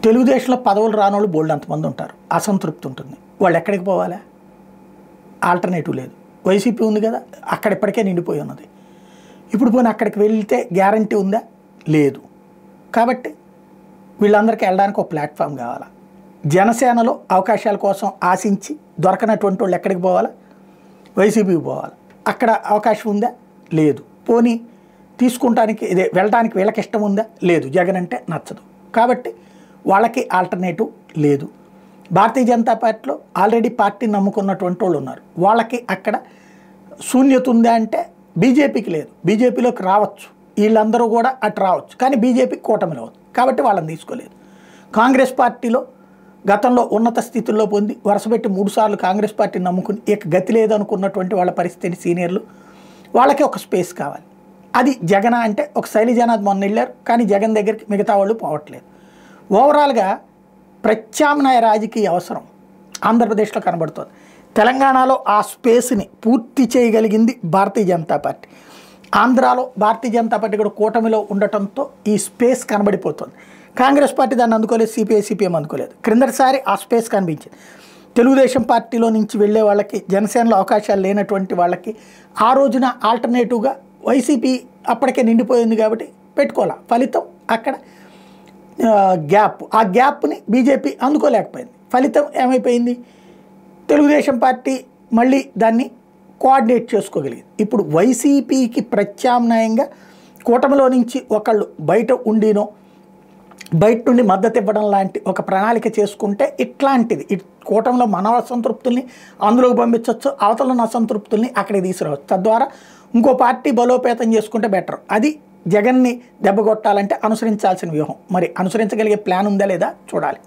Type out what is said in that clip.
తెలుగుదేశంలో పదవులు రానోళ్ళు బోల్డ్ అంతమంది ఉంటారు, అసంతృప్తి ఉంటుంది. వాళ్ళు ఎక్కడికి పోవాలా? ఆల్టర్నేటివ్ లేదు. వైసీపీ ఉంది కదా, అక్కడ ఇప్పటికే నిండిపోయి ఉన్నది. ఇప్పుడు పోనీ అక్కడికి వెళ్తే గ్యారంటీ ఉందా? లేదు. కాబట్టి వీళ్ళందరికీ వెళ్ళడానికి ఒక ప్లాట్ఫామ్ కావాలా. జనసేనలో అవకాశాల కోసం ఆశించి దొరకనటువంటి వాళ్ళు ఎక్కడికి పోవాలా? వైసీపీకి పోవాలి. అక్కడ అవకాశం ఉందా? లేదు. పోనీ తీసుకుంటానికి ఇదే వెళ్ళడానికి వీళ్ళకి ఇష్టం ఉందా? లేదు. జగన్ అంటే నచ్చదు. కాబట్టి వాళ్ళకి ఆల్టర్నేటివ్ లేదు. భారతీయ జనతా పార్టీలో ఆల్రెడీ పార్టీని నమ్ముకున్నటువంటి వాళ్ళు ఉన్నారు. వాళ్ళకి అక్కడ శూన్యత ఉందా అంటే బీజేపీకి లేదు. బీజేపీలోకి రావచ్చు, వీళ్ళందరూ కూడా అటు రావచ్చు, కానీ బీజేపీ కూటమిలో ఉంది కాబట్టి వాళ్ళని తీసుకోలేదు. కాంగ్రెస్ పార్టీలో గతంలో ఉన్నత స్థితుల్లో పొంది వరుసపెట్టి 3 సార్లు కాంగ్రెస్ పార్టీని నమ్ముకుని ఇక గతి లేదనుకున్నటువంటి వాళ్ళ పరిస్థితి సీనియర్లు, వాళ్ళకి ఒక స్పేస్ కావాలి. అది జగన్ అంటే ఒక శైలజానాథ్ మొన్న వెళ్ళారు, కానీ జగన్ దగ్గరికి మిగతా వాళ్ళు పోవట్లేదు. ఓవరాల్గా ప్రత్యామ్నాయ రాజకీయ అవసరం ఆంధ్రప్రదేశ్లో కనబడుతుంది. తెలంగాణలో ఆ స్పేస్ని పూర్తి చేయగలిగింది భారతీయ జనతా పార్టీ. ఆంధ్రాలో భారతీయ జనతా పార్టీ కూడా కూటమిలో ఉండటంతో ఈ స్పేస్ కనబడిపోతుంది. కాంగ్రెస్ పార్టీ దాన్ని అందుకోలేదు, సిపిఎం అందుకోలేదు. క్రిందటిసారి ఆ స్పేస్ కనిపించింది. తెలుగుదేశం పార్టీలో నుంచి వెళ్ళే వాళ్ళకి, జనసేనలో అవకాశాలు లేనటువంటి వాళ్ళకి ఆ రోజున ఆల్టర్నేటివ్గా వైసీపీ అప్పటికే నిండిపోయింది కాబట్టి పెట్టుకోవాలి. ఫలితం అక్కడ గ్యాప్, ఆ గ్యాప్ని బీజేపీ అందుకోలేకపోయింది. ఫలితం ఏమైపోయింది? తెలుగుదేశం పార్టీ మళ్ళీ దాన్ని కోఆర్డినేట్ చేసుకోగలిగింది. ఇప్పుడు వైసీపీకి ప్రత్యామ్నాయంగా కూటమిలో నుంచి ఒకళ్ళు బయట ఉండినో బయట నుండి మద్దతు ఇవ్వడం లాంటి ఒక ప్రణాళిక చేసుకుంటే ఇట్లాంటిది కూటమిలో మన అసంతృప్తుల్ని అందులోకి పంపించవచ్చు, అవతల ఉన్న అసంతృప్తుల్ని అక్కడికి తీసుకురావచ్చు. తద్వారా ఇంకో పార్టీ బలోపేతం చేసుకుంటే బెటర్. అది జగన్ని దెబ్బకొట్టాలంటే అనుసరించాల్సిన వ్యూహం. మరి అనుసరించగలిగే ప్లాన్ ఉందా లేదా చూడాలి.